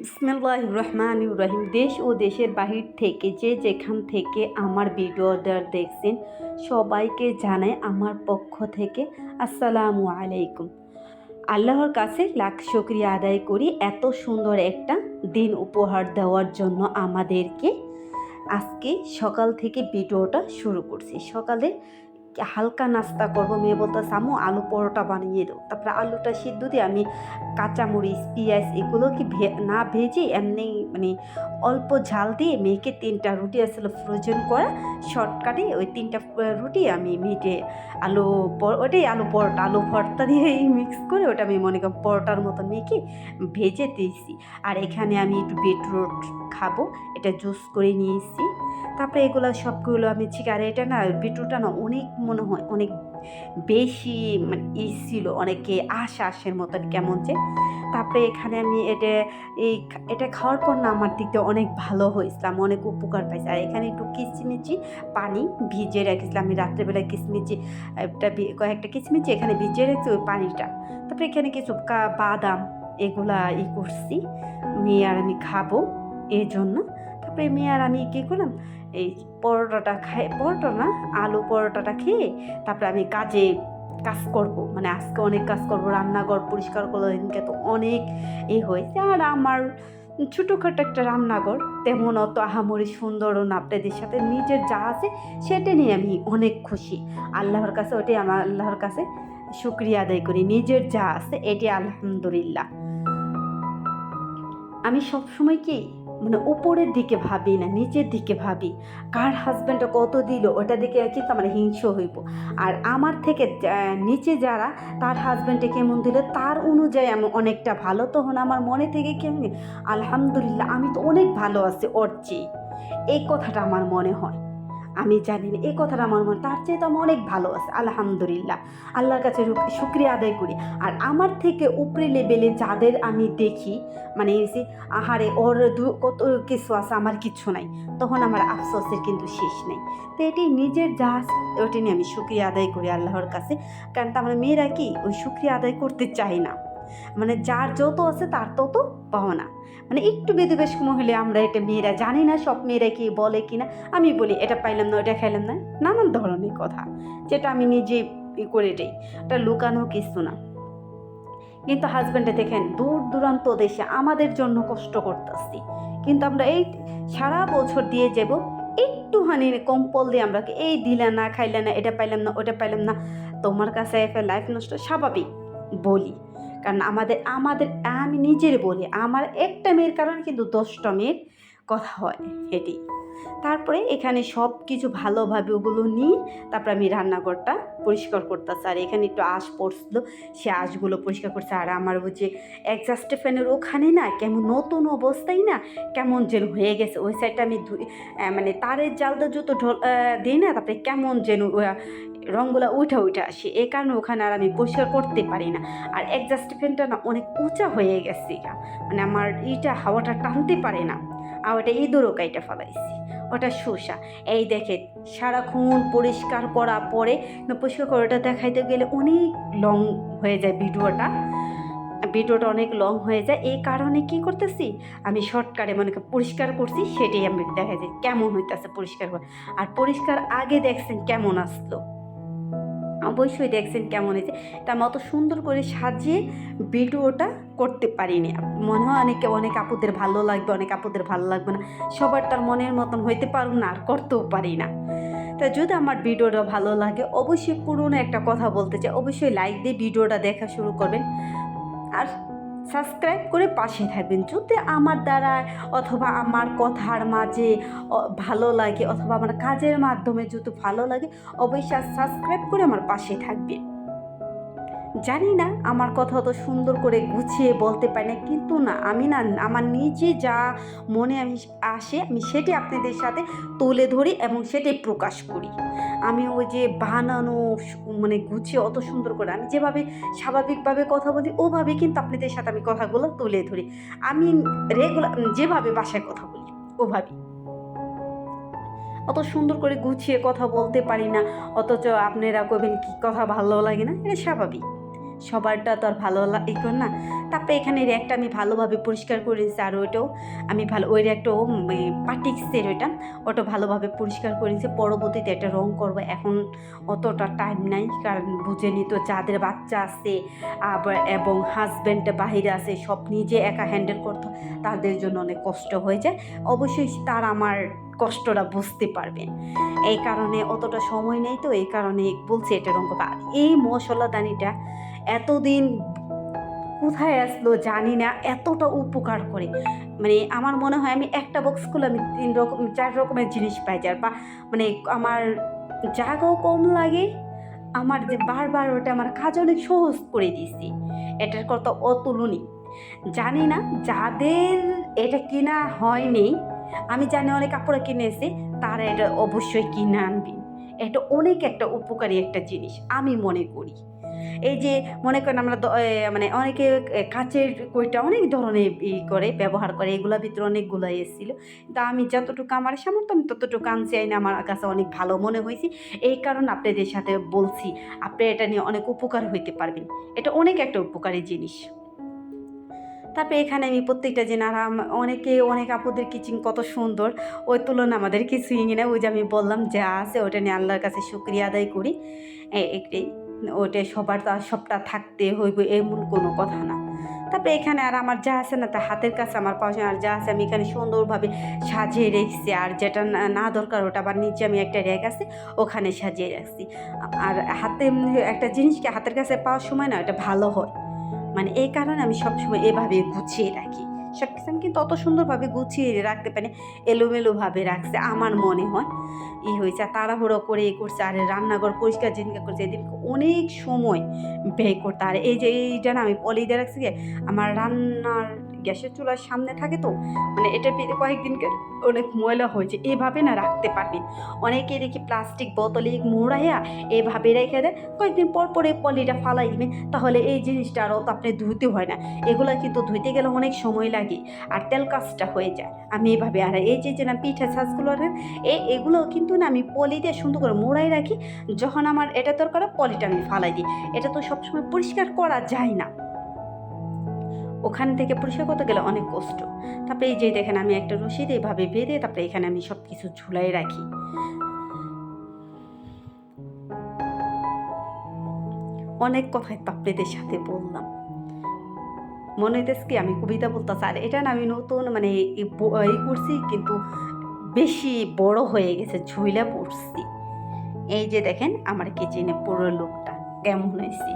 বিসমিল্লাহির রহমানির রহিম। দেশ ও দেশের বাহির থেকে যে যেখান থেকে আমার ভিডিওটা দেখছেন সবাইকে জানাই আমার পক্ষ থেকে আসসালামু আলাইকুম। আল্লাহর কাছে লাখ শুকরিয়া আদায় করি এত সুন্দর একটা দিন উপহার দেওয়ার জন্য আমাদেরকে। আজকে সকাল থেকে ভিডিওটা শুরু করছি। সকালে হালকা নাস্তা করবো, মেয়ে বলতেছে আম্মু আলু পরোটা বানিয়ে দাও। তারপরে আলুটা সিদ্ধ দিয়ে আমি কাঁচামরিচ পেঁয়াজ এগুলো কি না ভেজে এমনি অল্প ঝাল দিয়ে মেয়েকে 3টা রুটি আসলে ফ্রোজেন করা শর্টকাটে ওই 3টা রুটি আমি মেয়েকে ওটাই আলু পরোটা আলু ভর্তা দিয়ে মিক্স করে ওটা আমি মনে করি পরোটার মতো মেয়েকে ভেজে দিয়েছি। আর এখানে আমি একটু বিটরুট খাবো, এটা জুস করে নিয়েছি। তারপরে এগুলো সবগুলো আমি আর এটা না বিটরুটটা না অনেক মনে হয় অনেক বেশি ছিল, অনেকে আশের মতন কেমন যে। তারপরে এখানে আমি এটা খাওয়ার পর না আমার দিকটা অনেক ভালো হয়েছিলাম, অনেক উপকার পাইছি। আর এখানে একটু কিচমিচি পানি ভিজিয়ে রেখেছিলাম আমি রাত্রেবেলায়, কয়েকটা কিচমিচি এখানে ভিজিয়ে রেখেছি ওই পানিটা। তারপরে এখানে কিছু বাদাম এগুলা করছি মেয়ে আর আমি খাবো এই জন্য। তারপরে মেয়ে আর আমি কী করলাম, এই পরোটা না আলু পরোটাটা খেয়ে তারপরে আমি কাজ করব, আজকে অনেক কাজ করব, রান্নাঘর পরিষ্কার করলো, দিনকে তো অনেক হয়েছে। আর আমার ছোটোখাটো একটা রান্নাঘর, তেমন অত আহামরি সুন্দরও না, আপনাদের সাথে নিজের যা আছে সেটা নিয়ে আমি অনেক খুশি আল্লাহর কাছে। ওটাই আমার আল্লাহর কাছে শুকরিয়া আদায় করি, নিজের যা আছে এটি আলহামদুলিল্লাহ। আমি সবসময় কি উপরের দিকে ভাবি না, নিচের দিকে ভাবি, কার হাজব্যান্ডটা কত দিল ওটা দিকে কিন্তু আমার হিংস্র হইব। আর আমার থেকে নিচে যারা তার হাজব্যান্ডে কেমন দিল তার অনুযায়ী আমি অনেকটা ভালো, তখন আমার মনে থেকে কেমন আলহামদুলিল্লাহ আমি তো অনেক ভালো আছি ওর চেয়ে, এই কথাটা আমার মনে হয়। আমি জানি না এই কথাটা আমার মনে, তার চেয়ে তো আমি অনেক ভালো আছে আলহামদুলিল্লাহ, আল্লাহর কাছে শুকরিয়া আদায় করি। আর আমার থেকে উপরে লেভেলে যাদের আমি দেখি যে আহারে ওর কত কিছু আছে আমার কিছু নাই, তখন আমার আফসোসের কিন্তু শেষ নেই। তো এটি নিজের যা ওটি নিয়ে আমি শুকরিয়া আদায় করি আল্লাহর কাছে। কারণ আমার মেয়েরা কি ওই শুকরিয়া আদায় করতে চায় না, যার যত আছে তার তত পাওনা। একটু বেদবেশ হলে আমরা এটা মেয়েরা জানি না, সব মেয়েরা কি বলে কিনা, আমি বলি এটা পাইলাম না ওটা খাইলাম না, নানান ধরনের কথা যেটা আমি নিজে করে দিই, ওটা লুকানো কিছু না। কিন্তু হাজব্যান্ডে দেখেন দূর দূরান্ত দেশে আমাদের জন্য কষ্ট করতেছি, কিন্তু আমরা এই সারা বছর দিয়ে যাব একটুখানি কম্পল দিয়ে আমরা এই দিলে না খাইলে না, এটা পাইলাম না ওটা পাইলাম না, তোমার কাছে লাইফ নষ্ট স্বাভাবিক বলি। কারণ আমি নিজের বলি, আমার একটা মেয়ের কারণে কিন্তু 10টা মেয়ের কথা হয় এটি। তারপরে এখানে সব কিছু ভালোভাবে ওগুলো নিয়ে তারপরে আমি রান্নাঘরটা পরিষ্কার করতেছি। আর এখানে একটু আঁশ পড়ছিল, সে আঁশগুলো পরিষ্কার করছে। আর আমার ওই যে অ্যাডজাস্ট ফ্যানের ওখানে না কেমন নতুন অবস্থায় না কেমন যেন হয়ে গেছে, ওই সাইডটা আমি তারের জালটা যত দিই না, তারপরে কেমন যেন রঙগুলো উঠে আসে, এই কারণে ওখানে আর আমি পরিষ্কার করতে পারি না। আর অ্যাডজাস্ট ফ্যানটা না অনেক উঁচা হয়ে গেছে, আমার হাওয়াটা টানতে পারে না। আর ওটা ইঁদুরও কাইটা ফেলাইছি, ওটা শোষা। এই দেখে সারাক্ষণ পরিষ্কার করা পরে পরিষ্কার করাটা দেখাইতে গেলে অনেক লং হয়ে যায় ভিডিওটা অনেক লং হয়ে যায়। এই কারণে কি করতেছি আমি শর্টকাটে পরিষ্কার করছি, সেটাই আমি দেখা যায় কেমন হইতেছে পরিষ্কার করে। আর পরিষ্কার আগে দেখছেন কেমন আসলো, অবশ্যই দেখছেন কেমন হয়েছে। তা আমি অত সুন্দর করে সাজিয়ে ভিডিওটা করতে পারিনি। মনে হয় অনেক আপুদের ভালো লাগবে, অনেক আপুদের ভালো লাগবে না, সবার তার মনের মতন হইতে পারুন না, আর করতেও পারি না। তা যদি আমার ভিডিওটা ভালো লাগে অবশ্যই পুরনো একটা কথা বলতে চাই, অবশ্যই লাইক দিয়ে ভিডিওটা দেখা শুরু করবেন আর সাবস্ক্রাইব করে পাশে থাকবেন। যদি আমার দ্বারা অথবা আমার কথার মাঝে ভালো লাগে অথবা আমার কাজের মাধ্যমে যদি ভালো লাগে অবশ্যই সাবস্ক্রাইব করে আমার পাশে থাকবেন। জানি না আমার কথা অত সুন্দর করে গুছিয়ে বলতে পারি না, কিন্তু আমার নিজে যা মনে আসে আমি সেটি আপনাদের সাথে তুলে ধরি এবং সেটাই প্রকাশ করি। আমি ওই যে বানানো গুছিয়ে অত সুন্দর করে আমি যেভাবে স্বাভাবিকভাবে কথা বলি ওভাবে কিন্তু আপনাদের সাথে আমি কথাগুলো তুলে ধরি। আমি রেগুলার যেভাবে বাসায় কথা বলি ওভাবে, অত সুন্দর করে গুছিয়ে কথা বলতে পারি না, অথচ আপনারা কইবেন কি কথা ভালো লাগে না, এটা স্বাভাবিক। সবারটা তো আর ভালো কর না। তারপরে এখানে র্যাকটা আমি ভালোভাবে পরিষ্কার করেছি, আর ওইটাও আমি ওই র্যাকটাও পাটিক্সের ওটা ভালোভাবে পরিষ্কার করেছি। পরবর্তীতে একটা রং করব, এখন অতটা টাইম নাই, কারণ বুঝেনি তো যাদের বাচ্চা আছে আবার এবং হাজব্যান্ড বাহিরে আছে, সব নিজে একা হ্যান্ডেল করতে তাদের জন্য অনেক কষ্ট হয়ে যায়। অবশ্যই তারা আমার কষ্টটা বুঝতে পারবেন, এই কারণে অতটা সময় নেই, তো এই কারণে বলছি এটা রঙ করবো। আর এই মশলাদানিটা এতদিন কোথায় আসলো জানি না, এতটা উপকার করে। মানে আমার মনে হয় আমি একটা বক্স খুলে আমি 4 রকমের জিনিস পাই যার, বা মানে আমার জায়গাও কম লাগে, আমার যে বারবার ওটা আমার কাজ অনেক সহজ করে দিছি। এটার কথা অতুলনীয়। জানি না যাদের এটা কেনা হয়নি, আমি জানি অনেক কাপড় কিনেছে, তারা এটা অবশ্যই কিনে আনবেন। এটা অনেক একটা উপকারী একটা জিনিস আমি মনে করি। এই যে মনে করেন আমরা মানে অনেকে কাচের কইটা অনেক ধরনের করে ব্যবহার করে, এগুলোর ভিতরে অনেকগুলো এসেছিলো, তা আমি যতটুকু আমার সামর্থ্য আমি ততটুকু আনছি, আইনে আমার কাছে অনেক ভালো মনে হয়েছে। এই কারণে আপনাদের সাথে বলছি, আপনি এটা নিয়ে অনেক উপকার হইতে পারবেন। এটা অনেক একটা উপকারী জিনিস। তারপরে এখানে আমি প্রত্যেকটা জিনিস, অনেক আপুদের কিচেন কত সুন্দর, ওই তুলনা আমাদের কিছুই না। ওই যে আমি বললাম যা আছে ওটা নিয়ে আল্লাহর কাছে শুকরিয়া আদায় করি। একটাই, ওটা সবটা থাকতে হইব এমন কোনো কথা না। তারপরে এখানে আর আমার যা আছে না, তা হাতের কাছে আমার পাশে আর যা আছে আমি এখানে সুন্দরভাবে সাজিয়ে রেখেছি, আর যেটা না দরকার ওটা আবার নিচে আমি একটা র্যাক আছে ওখানে সাজিয়ে রাখছি। আর হাতে একটা জিনিসকে হাতের কাছে পাওয়ার সময় না এটা ভালো হয়, মানে এই কারণে আমি সবসময় এভাবে গুছিয়ে রাখি। সব কিছু আমি কিন্তু অত সুন্দরভাবে গুছিয়ে রাখতে পারি, এলোমেলোভাবে রাখছে আমার মনে হয় হয়েছে। তাড়াহুড়ো করে করছে, আর রান্নাঘর পরিষ্কার যেদিনকে করছে এদিনকে অনেক সময় ব্যয় করতে। আর এই যে এইটা না আমি পলি দিয়ে রাখছি, আমার রান্নার গ্যাসের চুলার সামনে থাকে, তো মানে এটা কয়েকদিনকে অনেক ময়লা হয়েছে। এভাবে না রাখতে পারবেন। অনেকে দেখি প্লাস্টিক বোতলে মোড়াইয়া এভাবে রেখে দেয়, কয়েকদিন পর পরে পলিটা ফালাই দিবেন, তাহলে এই জিনিসটা আরও তো আপনি ধুতে হয় না। এগুলো কিন্তু ধুইতে গেলে অনেক সময় লাগে আর তেল কাজটা হয়ে যায়। আমি এভাবে, আর এই যে না পিঠা ছাঁচগুলো এগুলো কিন্তু না আমি পলি দিয়ে সুন্দর করে মোড়াই রাখি, যখন আমার এটা দরকার পলিটা আমি ফালাই দিই। এটা তো সবসময় পরিষ্কার করা যায় না, ওখান থেকে পরিষ্কার করতে গেলে অনেক কষ্ট। তারপরে এই যে দেখেন আমি একটা রশিদ এইভাবে বেঁধে তারপরে এখানে আমি সব কিছু ঝুলাই রাখি। অনেক কথাই তো আপনাদের সাথে বললাম, মনে হইতেছে কি আমি কবিতা বলতেছি। আর এটা না আমি নতুন মানে এই করছি, কিন্তু বেশি বড় হয়ে গেছে, ঝুইলা পড়ছি। এই যে দেখেন আমার কিচেনে পুরো লুকটা কেমন হয়েছে,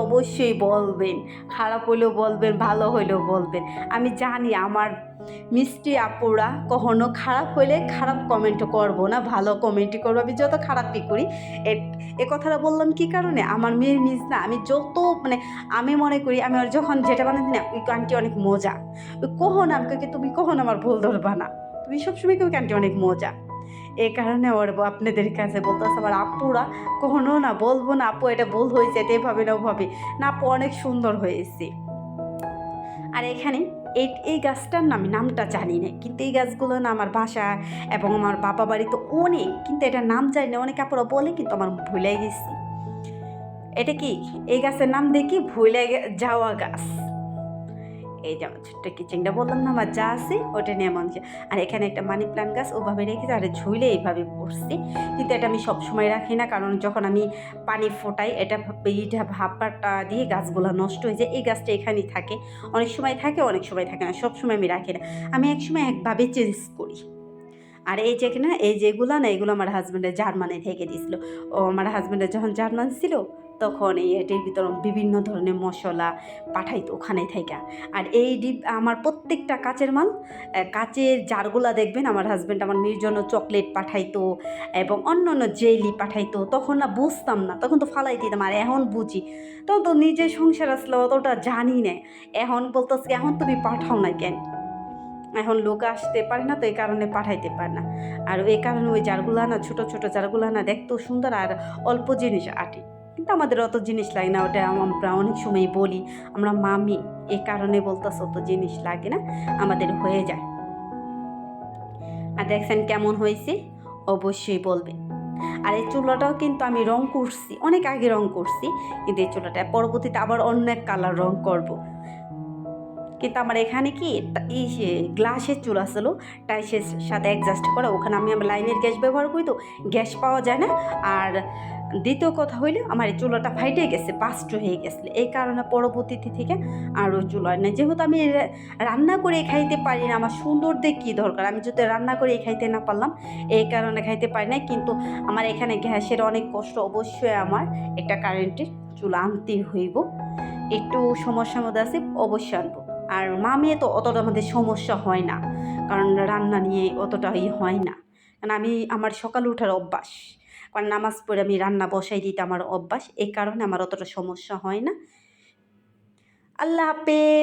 অবশ্যই বলবেন। খারাপ হইলেও বলবেন, ভালো হইলেও বলবেন। আমি জানি আমার মিষ্টি আপুরা কখনো খারাপ হইলে খারাপ কমেন্ট করবো না, ভালো কমেন্টই করবো। আমি যত খারাপই করি, এ কথাটা বললাম কি কারণে, আমার মেয়ের মিস না, আমি যত মানে আমি মনে করি আমি আর যখন যেটা বানাচ্ছি না ওই আন্টি অনেক মজা, ওই কখন আমাকে তুমি কখন আমার ভুল ধরবা না, তুমি সবসময় কেউ আন্টি অনেক মজা। এই কারণে ওর আপনাদের কাছে বলতেছে আমার আপুরা কখনো না বলবো না আপু এটা ভুল হয়েছে, এটা এভাবে না ওভাবে না, আপু অনেক সুন্দর হয়েছে। আর এখানে এই গাছটার নামটা জানি না, কিন্তু এই গাছগুলো না আমার বাসা এবং আমার বাবা বাড়িতে অনেক, কিন্তু এটা নাম জানি না, অনেক আপুরা বলে কিন্তু আমার ভুলে গেছি। এটা কি এই গাছের নাম দেখি ভুলে যাওয়া গাছ। এই যে আমার ছোট্ট কিচেনটা বললাম না আমার যা আছে ওটা নিয়ে মানুষ। আর এখানে একটা মানি প্লান্ট গাছ ওভাবে রেখেছি, আর ঝুলে এইভাবে পড়ছি, কিন্তু এটা আমি সবসময় রাখি না, কারণ যখন আমি পানি ফোটাই এটা ভাবটা দিয়ে গাছগুলো নষ্ট হয়ে যায়। এই গাছটা এখানেই থাকে, অনেক সময় থাকে অনেক সময় থাকে না, সবসময় আমি রাখি না, আমি একসময় একভাবে চেঞ্জ করি। আর এই যে কিনা এই যেগুলো না এগুলো আমার হাজব্যান্ডের জার্মানি থেকে দিয়েছিল। ও আমার হাজব্যান্ডের যখন জার্মান ছিল তখন এটির ভিতরে বিভিন্ন ধরনের মশলা পাঠাইতো ওখানে থেকে। আর আমার প্রত্যেকটা কাচের মাল, কাচের জারগুলা দেখবেন আমার হাজব্যান্ড আমার মেয়ের জন্য চকলেট পাঠাইতো এবং অন্য জেলি পাঠাইতো। তখন না বুঝতাম না, তখন তো ফালাই দিতাম, আর এখন বুঝি। তখন তো নিজের সংসার আসলে অতটা জানি না, এখন বলতেছি এখন তুমি পাঠাও না কেন, এখন লোক আসতে পারে না, তো এই কারণে পাঠাইতে পারে না। আর এই কারণে ওই জারগুলা না ছোটো জারগুলা না দেখতেও সুন্দর, আর অল্প জিনিস আটে, কিন্তু আমাদের অত জিনিস লাগে না। ওটা আমরা অনেক সময় বলি আমরা মামি, এই কারণে বলতেছে অত জিনিস লাগে না, আমাদের হয়ে যায়। আর দেখছেন কেমন হয়েছে অবশ্যই বলবেন। আর এই চুলাটাও কিন্তু আমি রং করছি, অনেক আগে রং করছি, কিন্তু এই চুলাটা পরবর্তীতে আবার অন্য এক কালার রং করব। কিন্তু আমার এখানে কি এই গ্লাসের চুলা ছিল, টাইসের সাথে অ্যাডজাস্ট করা, ওখানে আমি লাইনের গ্যাস ব্যবহার করি, তো গ্যাস পাওয়া যায় না। আর দ্বিতীয় কথা হইলে আমার এই চুলাটা ফাইটে গেছে, বাস্ট হয়ে গেছে, এই কারণে পরবর্তীতে থেকে আরও চুলা নেই। যেহেতু আমি রান্না করে খাইতে পারি না, আমার সুন্দর দিয়ে কী দরকার, আমি যদি রান্না করে খাইতে না পারলাম, এই কারণে খাইতে পারি না। কিন্তু আমার এখানে গ্যাসের অনেক কষ্ট, অবশ্যই আমার একটা কারেন্টের চুলা আনতেই হইব। একটু সমস্যার মধ্যে আছে, অবশ্যই আনবো। আর মা মেয়ে তো অতটা আমাদের সমস্যা হয় না, কারণ রান্না নিয়ে অতটা হয় না, কারণ আমার সকালে ওঠার অভ্যাস, কারণ নামাজ পড়ে আমি রান্না বসাই দিতে আমার অভ্যাস, এই কারণে আমার অতটা সমস্যা হয় না। আল্লাহ হাফেজ।